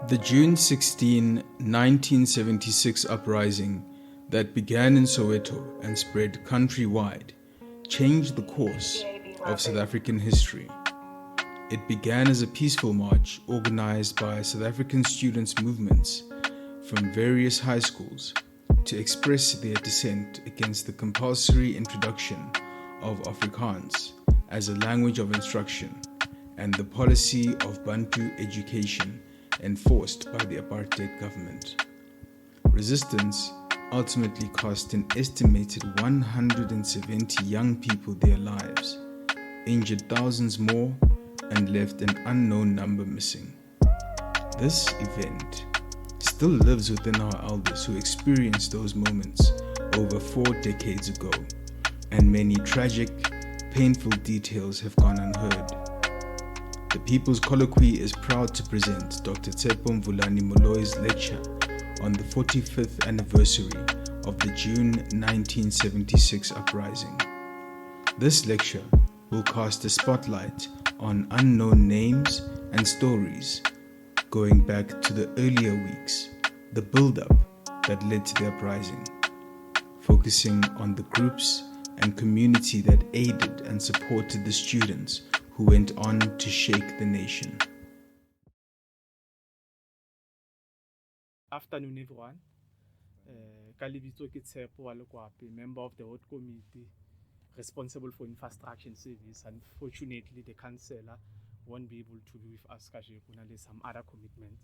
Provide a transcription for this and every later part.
The June 16, 1976 uprising that began in Soweto and spread countrywide changed the course of South African history. It began as a peaceful march organized by South African students' movements from various high schools to express their dissent against the compulsory introduction of Afrikaans as a language of instruction and the policy of Bantu Education enforced by the Apartheid government. Resistance ultimately cost an estimated 170 young people their lives, injured thousands more, and left an unknown number missing. This event still lives within our elders who experienced those moments over 4 decades ago, and many tragic, painful details have gone unheard. The Peoples Colloquy is proud to present Dr Tshepo Mvulane Moloi's lecture on the 45th anniversary of the June 1976 uprising. This lecture will cast a spotlight on unknown names and stories going back to the earlier weeks, the build-up that led to the uprising, focusing on the groups and community that aided and supported the students who went on to shake the nation. Afternoon, everyone. Kalibito Tshepo Mvulane, member of the Ward Committee responsible for infrastructure and service. Unfortunately, the councillor won't be able to be with us because there's some other commitments.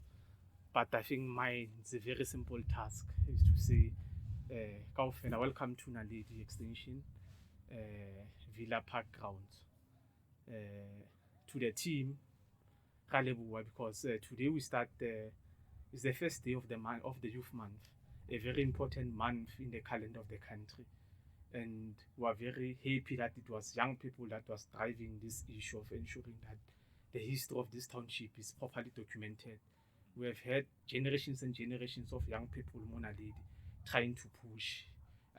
But I think mine is a very simple task, is to say, welcome to Naledi Extension, Villa Park Grounds. To the team, because today we start, it's the first day of the month of the youth month, a very important month in the calendar of the country. And we are very happy that it was young people that was driving this issue of ensuring that the history of this township is properly documented. We have had generations and generations of young people Monaledi trying to push.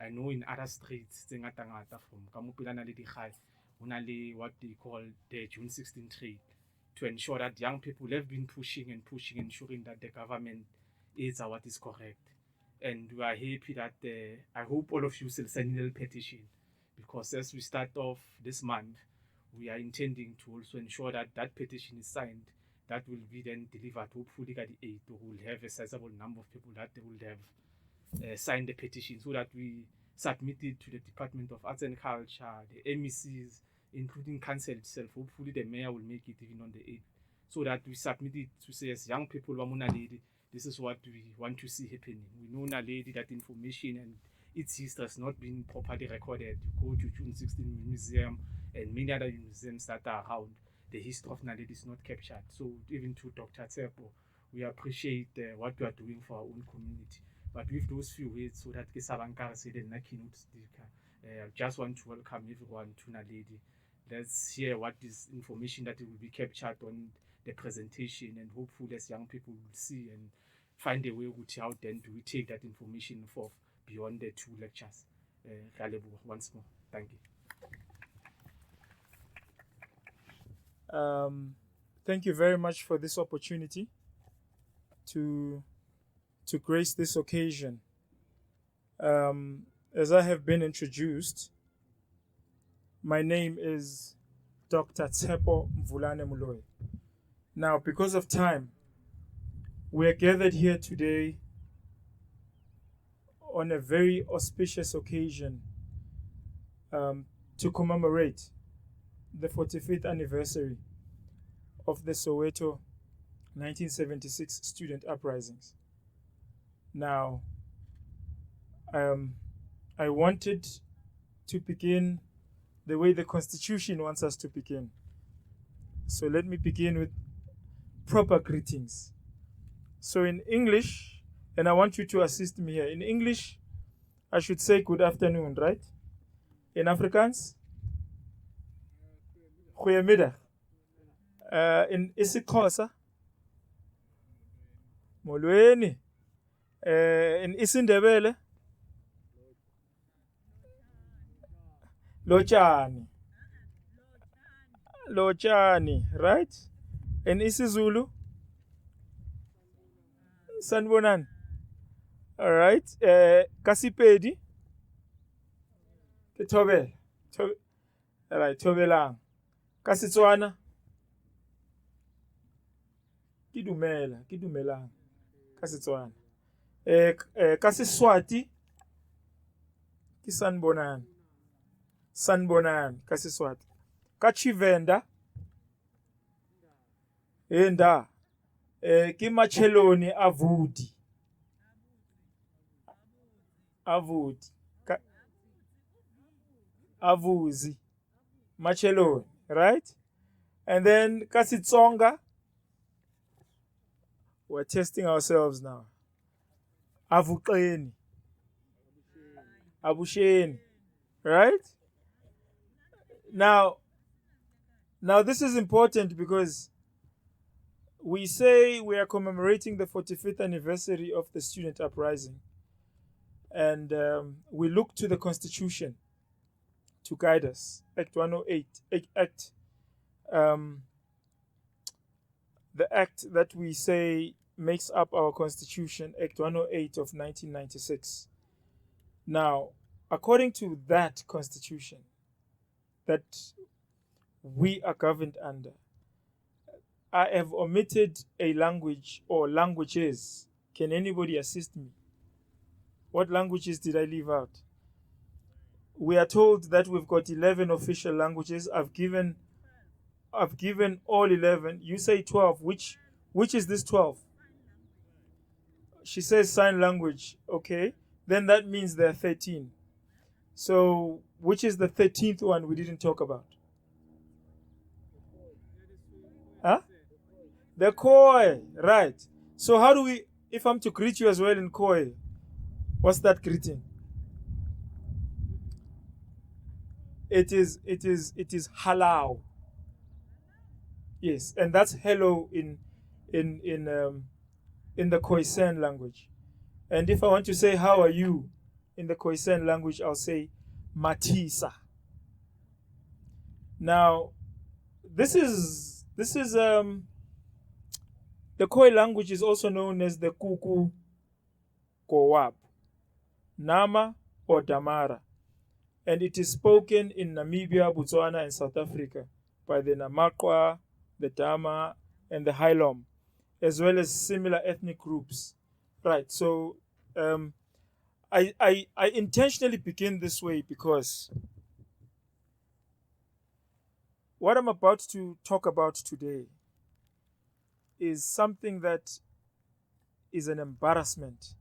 I know in other streets, from Kamupila Naledi High, what they call the June 16 trade, to ensure that young people have been pushing, ensuring that the government is what is correct. And we are happy that I hope all of you will sign a little petition, because as we start off this month, we are intending to also ensure that that petition is signed. That will be then delivered hopefully at the 8th. We will have a sizable number of people that they will have signed the petition, so that we submit it to the Department of Arts and Culture, the MECs, including council itself. Hopefully the mayor will make it even on the 8th, so that we submit it to say, as young people, this is what we want to see happening. We know Naledi that information and its history has not been properly recorded. You go to June 16 Museum and many other museums that are around, the history of Naledi is not captured. So even to Dr Tshepo, we appreciate what we are doing for our own community. But with those few words, so that Kesabankar said and I just want to welcome everyone to Naledi. Let's hear what is information that will be captured on the presentation, and hopefully as young people will see and find a way how then do we take that information forth beyond the 2 lectures. Once more, thank you. Thank you very much for this opportunity to grace this occasion. As I have been introduced, my name is Dr Tshepo Mvulane Moloi. Now, because of time, we are gathered here today on a very auspicious occasion to commemorate the 45th anniversary of the Soweto 1976 student uprisings. Now, I wanted to begin the way the Constitution wants us to begin. So let me begin with proper greetings. So in English, and I want you to assist me here. In English, I should say good afternoon, right? In Afrikaans? Goeiemiddag. In isiXhosa? Molweni. In isiNdebele? Lotshani, right? In isiZulu? Sanbonan. All right. Kasipedi. Tobel. All right. Tobelang. Kasitswana. Kidumelang. Kasitswana. Kasiswati. Kisanbonan. Sanbonan. Kasiswati. Kachivenda. Enda. Kimacheloni avudi. Avuzi. Macheloni. Right? And then Kasitsonga. We're testing ourselves now. Avuqeni. Abusheni. Right? Now this is important because we say we are commemorating the 45th anniversary of the student uprising. And we look to the Constitution to guide us. Act 108. The act that we say makes up our Constitution, Act 108 of 1996. Now, according to that Constitution that we are governed under, I have omitted a language or languages. Can anybody assist me? What languages did I leave out? We are told that we've got 11 official languages. I've given all 11. You say 12. Which is this 12? She says sign language. Okay. Then that means there are 13. So which is the 13th one we didn't talk about? Huh? The Khoi. Right. So how do we, if I'm to greet you as well in Khoi, what's that greeting? It is halal. Yes, and that's hello in the Khoisan language. And if I want to say how are you in the Khoisan language, I'll say matisa. Now, this is the Khoi language is also known as the Kuku Kowab, Nama or Damara. And it is spoken in Namibia, Botswana, and South Africa by the Namakwa, the Dama, and the Hailom, as well as similar ethnic groups. Right, so I intentionally begin this way because what I'm about to talk about today is something that is an embarrassment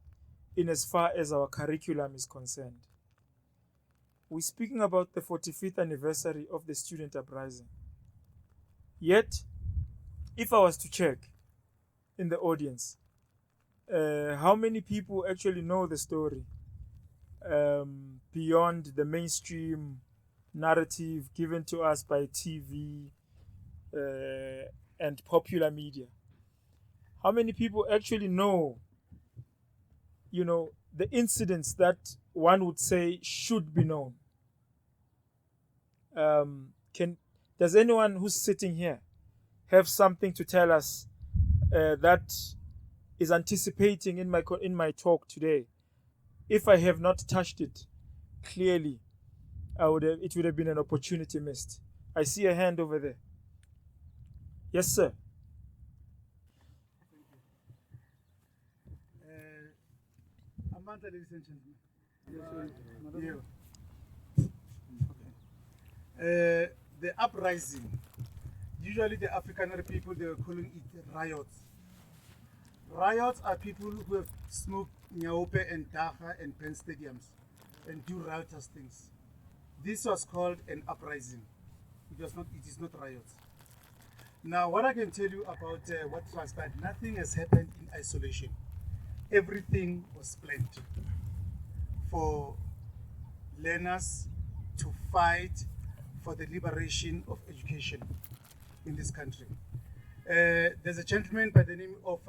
in as far as our curriculum is concerned. We're speaking about the 45th anniversary of the student uprising. Yet, if I was to check in the audience, how many people actually know the story beyond the mainstream narrative given to us by TV and popular media? How many people actually know, the incidents that one would say should be known? Does anyone who's sitting here have something to tell us that is anticipating in my talk today? If I have not touched it clearly, it would have been an opportunity missed. I see a hand over there. Yes, sir. Amanda, ladies and gentlemen. The uprising. Usually the Afrikaner people, they were calling it riots. Riots are people who have smoked Nyaope and Daga and Penn stadiums and do riotous things. This was called an uprising. It is not riots. Now, what I can tell you about what transpired, nothing has happened in isolation. Everything was planned for learners to fight for the liberation of education in this country. There's a gentleman by the name of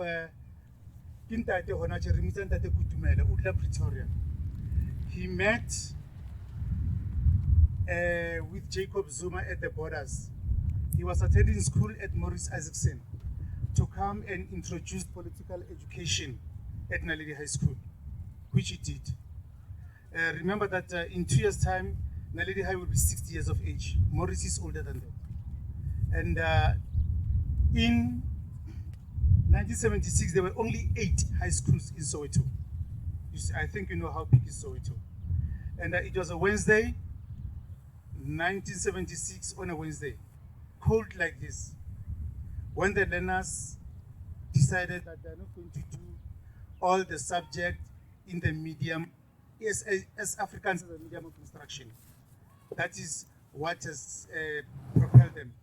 Pretoria. He met with Jacob Zuma at the borders. He was attending school at Maurice Isaacson to come and introduce political education at Naledi High School, which he did. Remember that in 2 years' time, Naledi High will be 60 years of age. Morris is older than that. And in 1976, there were only 8 high schools in Soweto. I think you know how big is Soweto. And it was a Wednesday, 1976, on a Wednesday, cold like this, when the learners decided that they're not going to do all the subject in the medium, as Afrikaans as a medium of instruction. That is what has propelled them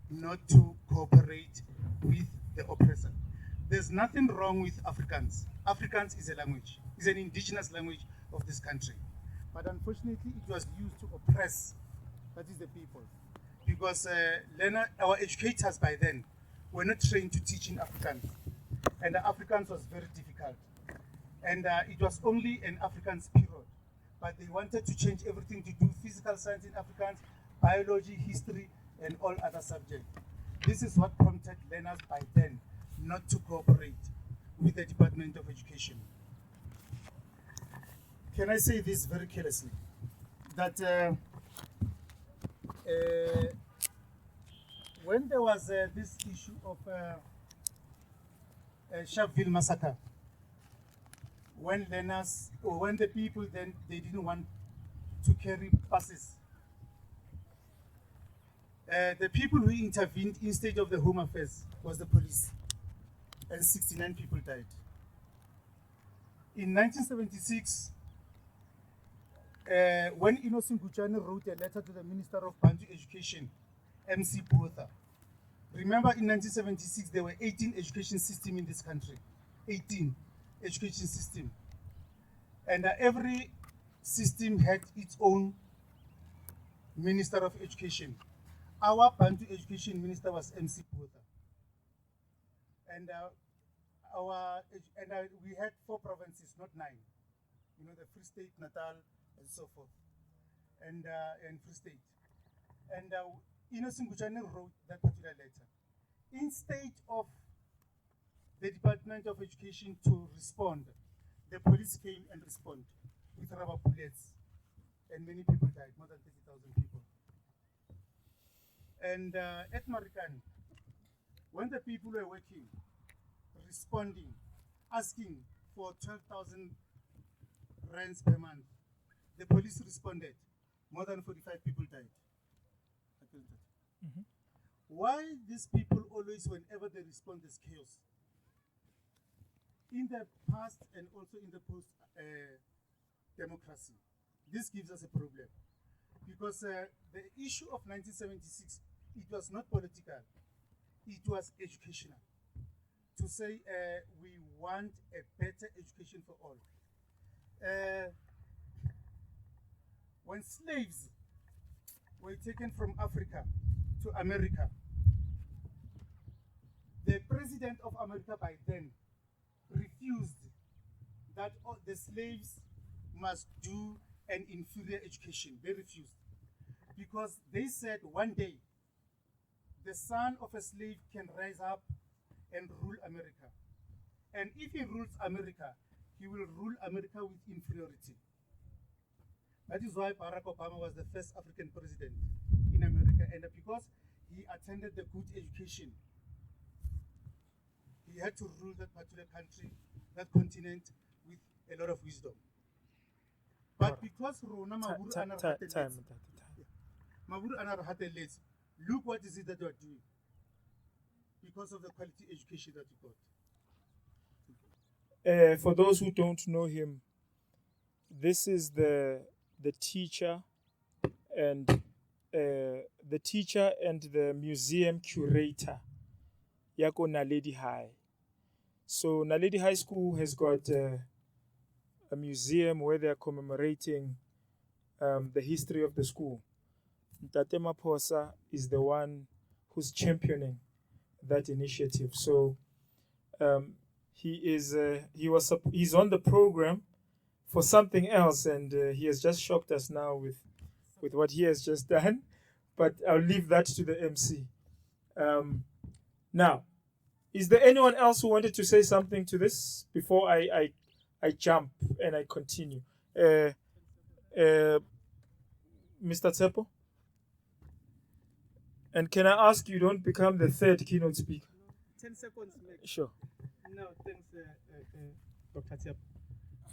not to cooperate with the oppressor. There's nothing wrong with Afrikaans. Afrikaans is a language, is an indigenous language of this country. But unfortunately, it was used to oppress, that is the people. Because our educators by then were not trained to teach in Afrikaans. And the Afrikaans was very difficult. And it was only an Afrikaans period. But they wanted to change everything to do physical science in Afrikaans, biology, history, and all other subjects. This is what prompted learners by then not to cooperate with the Department of Education. Can I say this very carelessly? That when there was this issue of Sharpeville massacre, when learners, or when the people then, they didn't want to carry buses, the people who intervened instead of the Home Affairs was the police, and 69 people died. In 1976, when Innocent Guchane wrote a letter to the Minister of Bantu Education, MC Botha. Remember, in 1976, there were 18 education systems in this country. 18 education systems. And every system had its own Minister of Education. Our Bantu Education Minister was MC Botha. And we had 4 provinces, not 9. You know, the Free State, Natal, and so forth, and Free State. And Innocent Guchane wrote that particular letter. Instead of the Department of Education to respond, the police came and responded with rubber bullets, and many people died, more than 30,000 people. And at Marikani, when the people were working, responding, asking for 12,000 rands per month, the police responded. More than 45 people died. Mm-hmm. Why these people always, whenever they respond, there's chaos? In the past and also in the post-democracy, this gives us a problem. Because the issue of 1976, it was not political, it was educational. To say we want a better education for all. When slaves were taken from Africa to America, the president of America by then refused that all the slaves must do an inferior education. They refused. Because they said one day, the son of a slave can rise up and rule America. And if he rules America, he will rule America with inferiority. That is why Barack Obama was the first African president in America. And because he attended the good education, he had to rule that particular country, that continent, with a lot of wisdom. But because Rona Maburu Anar Hatelets, look what is it that you are doing. Because of the quality education that you got. For those who don't know him, this is the teacher and the museum curator Yako Naledi High. So Naledi High School has got a museum where they are commemorating the history of the school. Ntate Maphosa is the one who's championing that initiative. So he's on the program for something else, and he has just shocked us now with what he has just done. But I'll leave that to the MC. Now, Is there anyone else who wanted to say something to this before I jump and I continue? Mr. Tshepo? And can I ask you don't become the third keynote speaker? 10 seconds. Sure. No, thanks, Dr. Tshepo.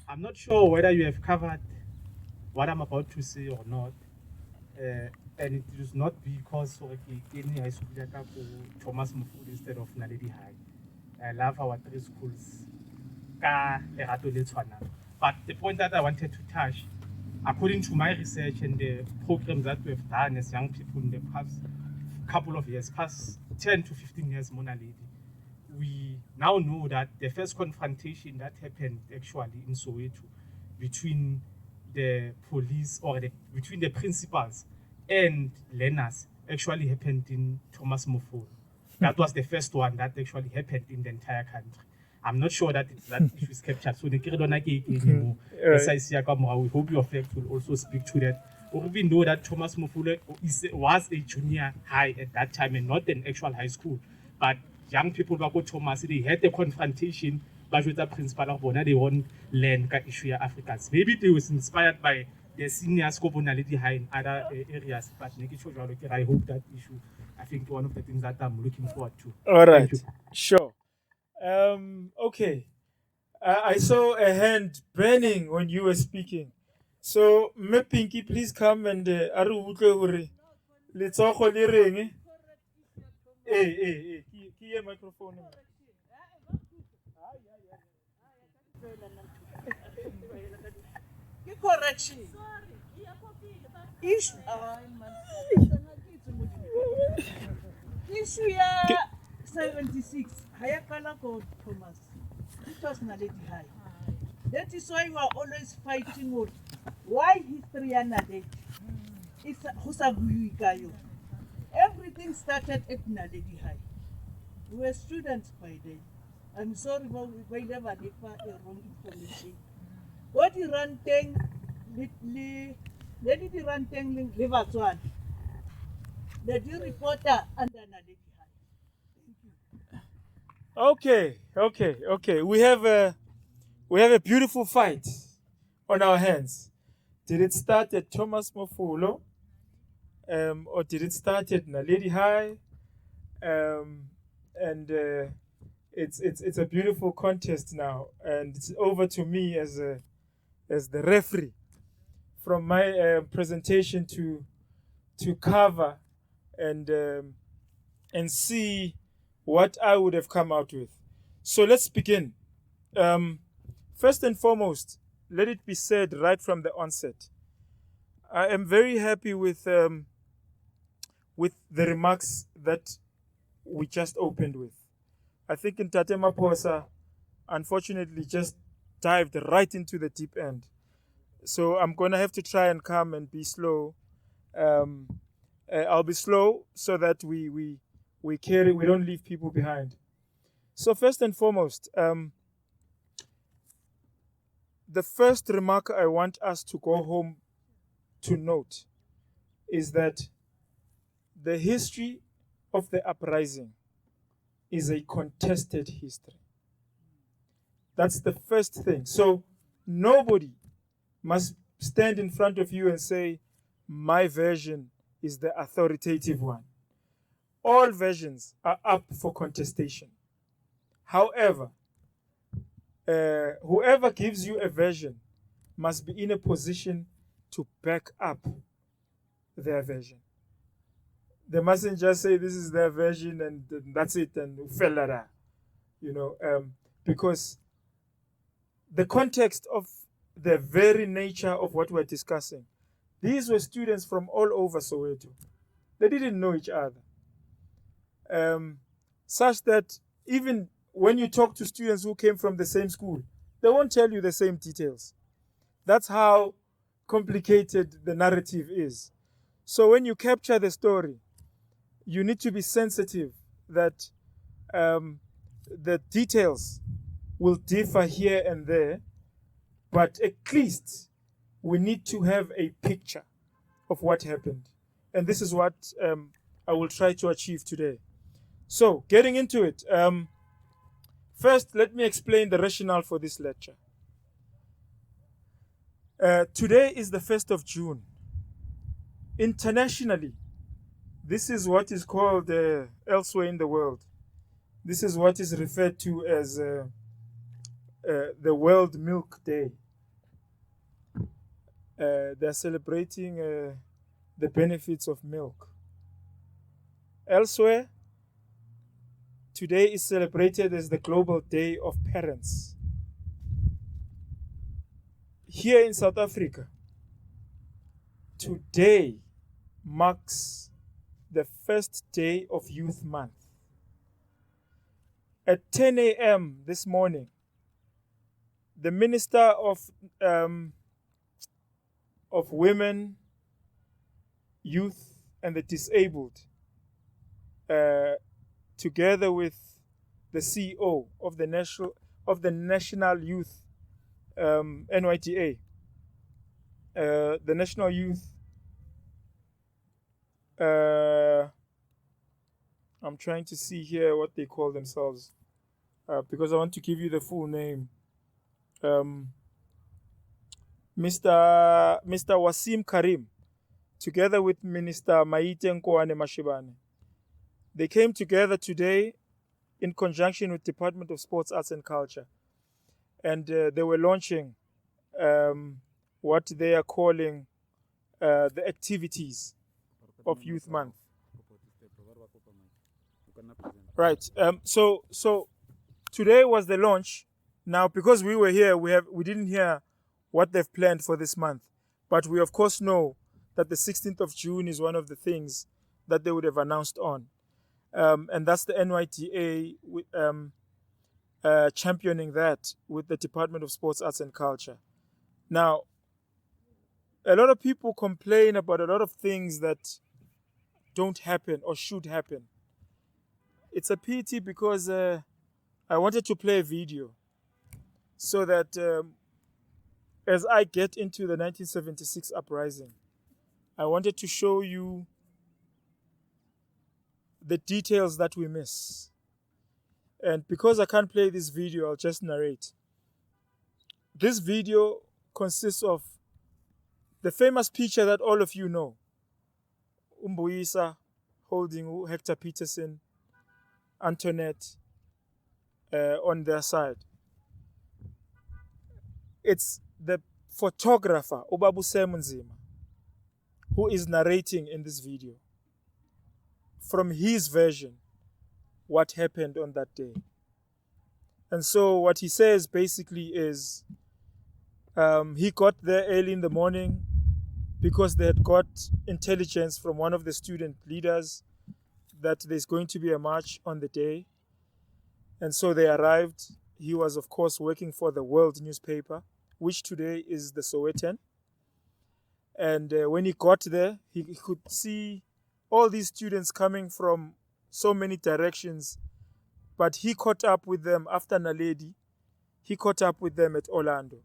I'm not sure whether you have covered what I'm about to say or not. And it does not be because of any high school Thomas Mvulane instead of Naledi High. I love our three schools. But the point that I wanted to touch, according to my research and the programs that we've done as young people in the past couple of years, past 10 to 15 years, Mona Lady, we now know that the first confrontation that happened actually in Soweto between the police or between the principals and learners actually happened in Thomas Mvulane. That was the first one that actually happened in the entire country. I'm not sure that that issue is captured. So we hope your fact will also speak to that. Or we know that Thomas Mvulane was a junior high at that time and not an actual high school. But young people who go Thomas, they had the confrontation, but with the principal of Bona, they won't learn the issue of Afrikaans. Maybe they was inspired by the senior scope on Naledi High in other areas, but I hope that issue, I think one of the things that I'm looking forward to. All right, sure. Okay. I saw a hand burning when you were speaking. So, me Pinky, please come and let's all hold your ring. Hey, key microphone. Correction. Issue 76. Hayakala called Thomas. It was Naledi High. That is why we are always fighting with why history and Naledi. It's Hosabuikayo. Everything started at Naledi High. We were students by then. I'm sorry, but we never get wrong information. What you run thing, let it run thing, Rivers One. The reporter under Naledi High. Okay. We have a beautiful fight on our hands. Did it start at Thomas Mvulane? Or did it start at Naledi High? It's a beautiful contest now, and it's over to me as the referee from my presentation to cover and see what I would have come out with. So let's begin. First and foremost, let it be said right from the onset, I am very happy with the remarks that we just opened with. I think Ntate Maposa, unfortunately, just dived right into the deep end. So I'm going to have to try and come and be slow. I'll be slow so that we don't leave people behind. So first and foremost, the first remark I want us to go home to note is that the history of the uprising is a contested history. That's the first thing. So nobody must stand in front of you and say, my version is the authoritative one. All versions are up for contestation. However, whoever gives you a version must be in a position to back up their version. They mustn't just say this is their version and that's it and fellara, because the context of the very nature of what we're discussing, these were students from all over Soweto. They didn't know each other. Such that even when you talk to students who came from the same school, they won't tell you the same details. That's how complicated the narrative is. So when you capture the story, you need to be sensitive that the details will differ here and there, but at least we need to have a picture of what happened. And this is what I will try to achieve today. So getting into it, First, let me explain the rationale for this lecture. Today is the 1st of June. Internationally, this is what is called elsewhere in the world. This is what is referred to as the World Milk Day. They're celebrating the benefits of milk. Elsewhere, today is celebrated as the Global Day of Parents. Here in South Africa, today marks the first day of Youth Month. At 10 a.m. this morning, the Minister of Women, Youth and the Disabled, together with the CEO of the National Youth NYTA, the National Youth. I'm trying to see here what they call themselves because I want to give you the full name. Mr. Wasim Karim, together with Minister Maite Nkoane Mashibane, they came together today in conjunction with Department of Sports, Arts and Culture, and they were launching what they are calling the activities of Youth Month. Right. So today was the launch. Now, because we were here, we didn't hear what they've planned for this month, but we of course know that the 16th of June is one of the things that they would have announced on, and that's the NYTA championing that with the Department of Sports, Arts and Culture. Now, a lot of people complain about a lot of things that don't happen or should happen. It's a pity because I wanted to play a video so that as I get into the 1976 uprising, I wanted to show you the details that we miss. And because I can't play this video, I'll just narrate. This video consists of the famous picture that all of you know. Umbuyisa holding Hector Peterson, Antoinette on their side. It's the photographer, Ubabu Semunzima, who is narrating in this video from his version what happened on that day. And so what he says basically is he got there early in the morning because they had got intelligence from one of the student leaders that there's going to be a march on the day. And so they arrived. He was, of course, working for the World newspaper, which today is the Sowetan. And when he got there, he could see all these students coming from so many directions. But he caught up with them after Naledi. He caught up with them at Orlando.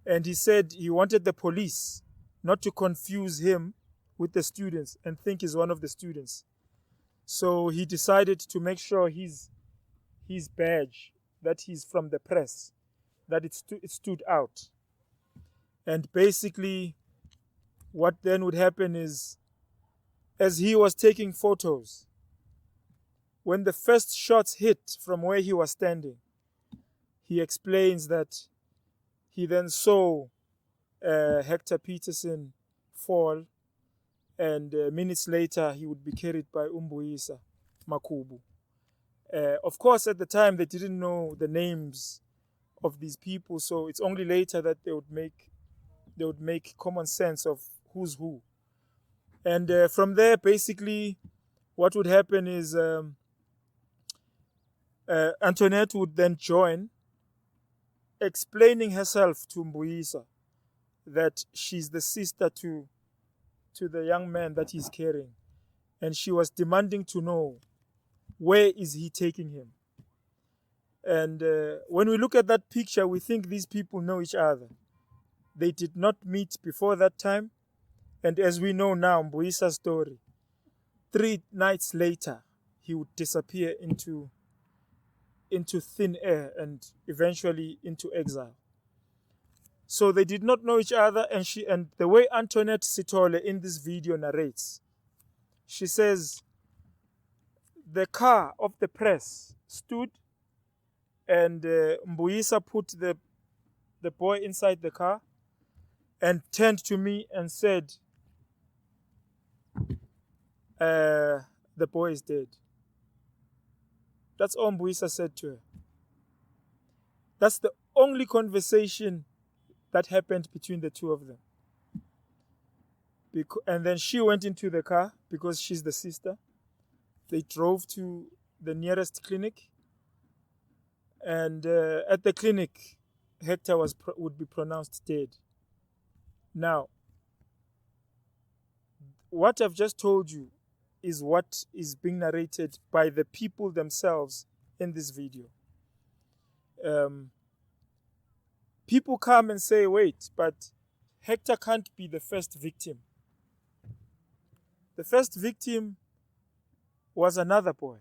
And he said he wanted the police not to confuse him with the students and think he's one of the students. So he decided to make sure his badge, that he's from the press, that it stood out. And basically, what then would happen is, as he was taking photos, when the first shots hit from where he was standing, he explains that he then saw Hector Peterson fall, and minutes later he would be carried by Umbuyisa Makubu. Of course, at the time they didn't know the names of these people, so it's only later that they would make common sense of who's who. And from there, basically, what would happen is Antoinette would then join, explaining herself to Mbuyisa that she's the sister to the young man that he's carrying. And she was demanding to know, where is he taking him? And when we look at that picture, we think these people know each other. They did not meet before that time. And as we know now, Mbuyisa's story, 3 nights later, he would disappear into into thin air and eventually into exile. So they did not know each other, and the way Antoinette Sithole in this video narrates, she says the car of the press stood, and Mbuyisa put the boy inside the car and turned to me and said, the boy is dead. That's all Mbuyisa said to her. That's the only conversation that happened between the two of them. And then she went into the car because she's the sister. They drove to the nearest clinic. And at the clinic, Hector would be pronounced dead. Now, what I've just told you is what is being narrated by the people themselves in this video. People come and say, wait, but Hector can't be the first victim. The first victim was another boy,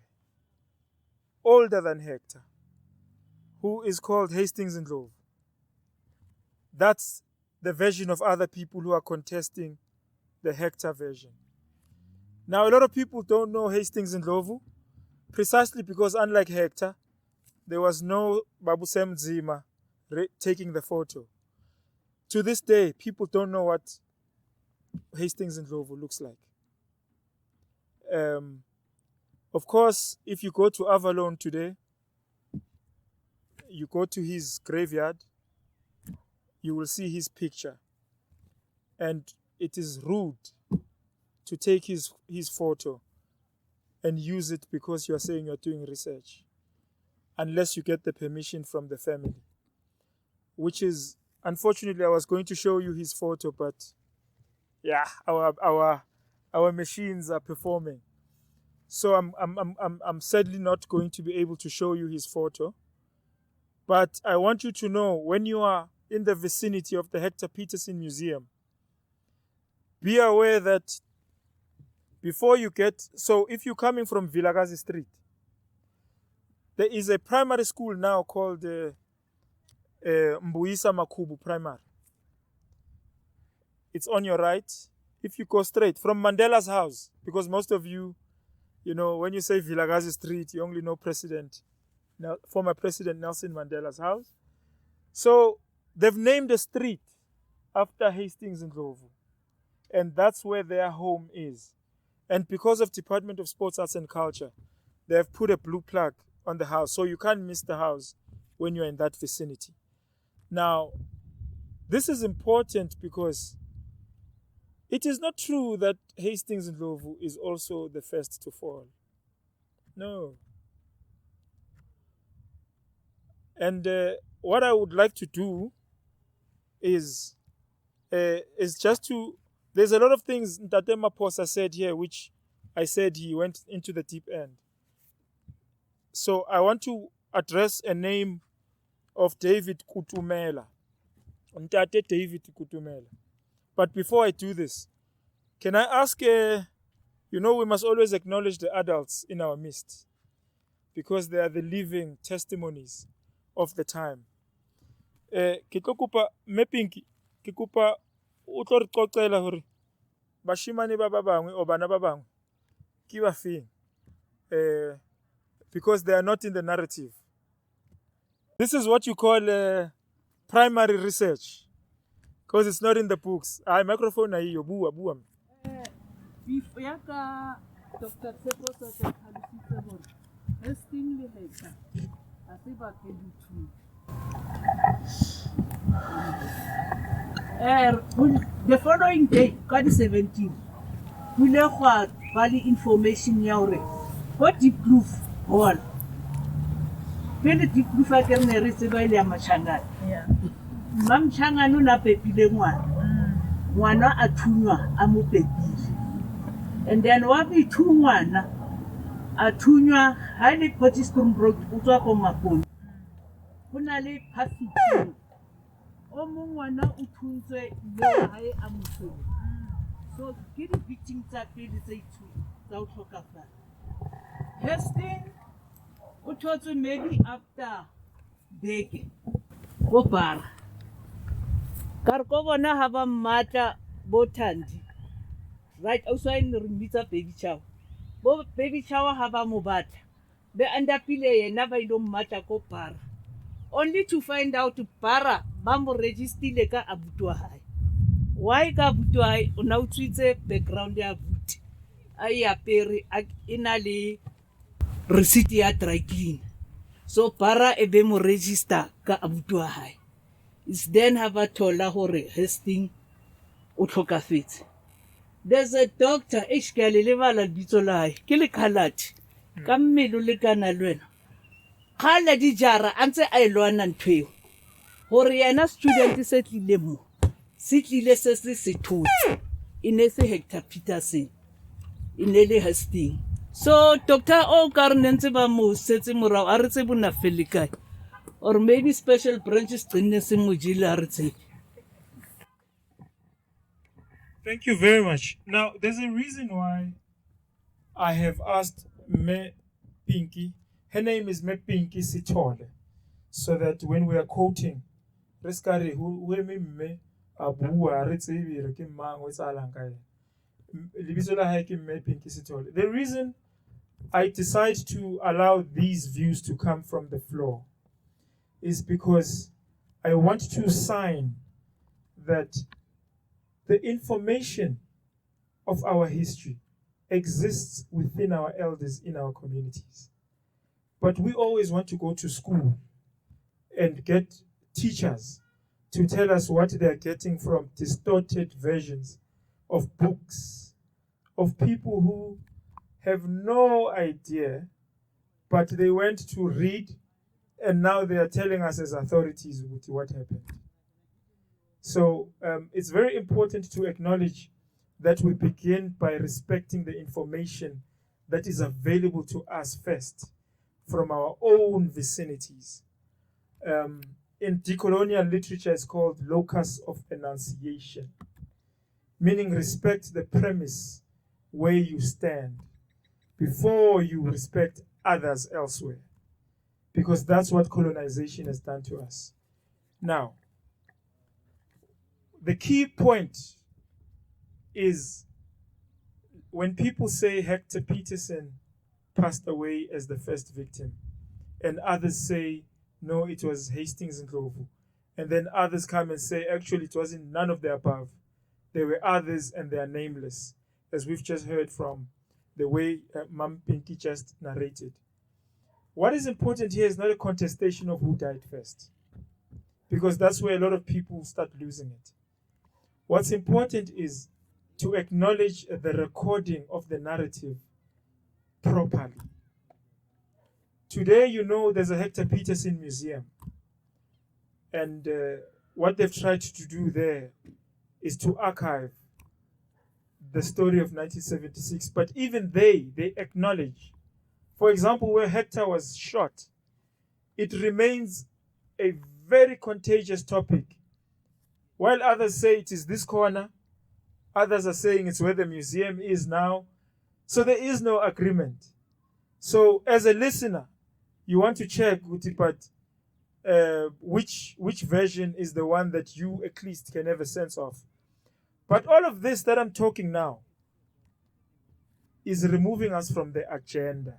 older than Hector, who is called Hastings Ndlovu. That's the version of other people who are contesting the Hector version. Now, a lot of people don't know Hastings Ndlovu precisely because, unlike Hector, there was no Babusem Zima taking the photo. To this day, people don't know what Hastings Ndlovu looks like. Of course, if you go to Avalon today, you go to his graveyard, you will see his picture. And it is rude to take his photo and use it because you are saying you're doing research, unless you get the permission from the family. Which is, unfortunately, I was going to show you his photo, but yeah, our machines are performing. So I'm sadly not going to be able to show you his photo. But I want you to know, when you are in the vicinity of the Hector Peterson Museum, be aware that before you get, so if you're coming from Vilakazi Street, there is a primary school now called Mbuyisa Makubu Primary. It's on your right. If you go straight from Mandela's house, because most of you, when you say Vilakazi Street, you only know former President Nelson Mandela's house. So they've named a street after Hastings Ndlovu, and that's where their home is. And because of Department of Sports, Arts and Culture, they've put a blue plaque on the house, so you can't miss the house when you're in that vicinity. Now, this is important because it is not true that Hastings Ndlovu is also the first to fall. No. And what I would like to do is just to, there's a lot of things Ntate Maposa said here, which I said he went into the deep end. So I want to address a name of David Kutumela. Ntate David Kutumela. But before I do this, can I ask, we must always acknowledge the adults in our midst, because they are the living testimonies of the time. Ke tlo kopa Mepinki, ke kopa o tlo re qoqela hore bashimane ba bangwe o bana ba bangwe ke ba feng, because they are not in the narrative. This is what you call primary research, because it's not in the books. Microphone na hiyo, bua. Yaka Dr Tshepo sa tlhalositse hore Hastings le Hector a se ba ke dithuto. The following day, ka di 17, ho ile gwa ba le information ya hore go Deep Kloof hall. Pele Deep Kloof a ke ne re tseba ile ya Machangane. Yeah. Mamchangane o na pepile ngwana a thunywa a mo pepile. And then wa bithu ngwana a thunywa ha le Potchefstroom Road o tswa ko Maponi. Ho na le phasiteng o mong ngwana o thuntswe le hae a motho. So ke di victims tsa pele tsa ithu tsa o tlhokafala. Hastings o thotse maybe after beke go bara ka re ko bona ha ba mmatla bo Thandi right also in re mbitsa baby shower bo baby shower ha ba mo batla be andapile yena ba ilo mmatla ko bara only to find out bara ba mo register ka abuti wa hae why ka abuti wa hae o na o tswitse background ya abuti a e apere e na le receipt ya dry clean so bara e be mo register ka abuti wa hae is then ha ba thola hore Hastings o tlhokafetse. There's a doctor ke le lebala bitso la hae ke le khalati ka mmelo le kana lwena khala di jara antse a elwana nthweo hore yena student se tlile mo se tlile se thotse ine se Hector Peterson ine le Hastings so doctor o ka re nentse ba mo setse morao a re tse bona fele kae or maybe special branches tsinne se mo jile a re tse. Thank you very much. Now, there's a reason why I have asked Me Pinky. Her name is Me Pinky Sithole. So that when we are quoting, Reskari, who me abua retsebi re ke mang o tsalang ka ena. Lebitso la hae ke Me Pinky Sithole. The reason I decide to allow these views to come from the floor is because I want to sign that the information of our history exists within our elders in our communities. But we always want to go to school and get teachers to tell us what they are getting from distorted versions of books, of people who have no idea, but they went to read and now they are telling us as authorities what happened. So it's very important to acknowledge that we begin by respecting the information that is available to us first from our own vicinities. In decolonial literature, it's called locus of enunciation, meaning respect the premise where you stand before you respect others elsewhere, because that's what colonization has done to us. Now, the key point is when people say Hector Peterson passed away as the first victim, and others say, no, it was Hastings and Ndlovu, and then others come and say, actually, it wasn't none of the above. There were others and they are nameless, as we've just heard from the way Mam Pinky just narrated. What is important here is not a contestation of who died first, because that's where a lot of people start losing it. What's important is to acknowledge the recording of the narrative properly. Today, you know, there's a Hector Peterson Museum. And what they've tried to do there is to archive the story of 1976. But even they acknowledge, for example, where Hector was shot, it remains a very contagious topic. While others say it is this corner, others are saying it's where the museum is now. So there is no agreement. So as a listener, you want to check, but which version is the one that you at least can have a sense of. But all of this that I'm talking now is removing us from the agenda.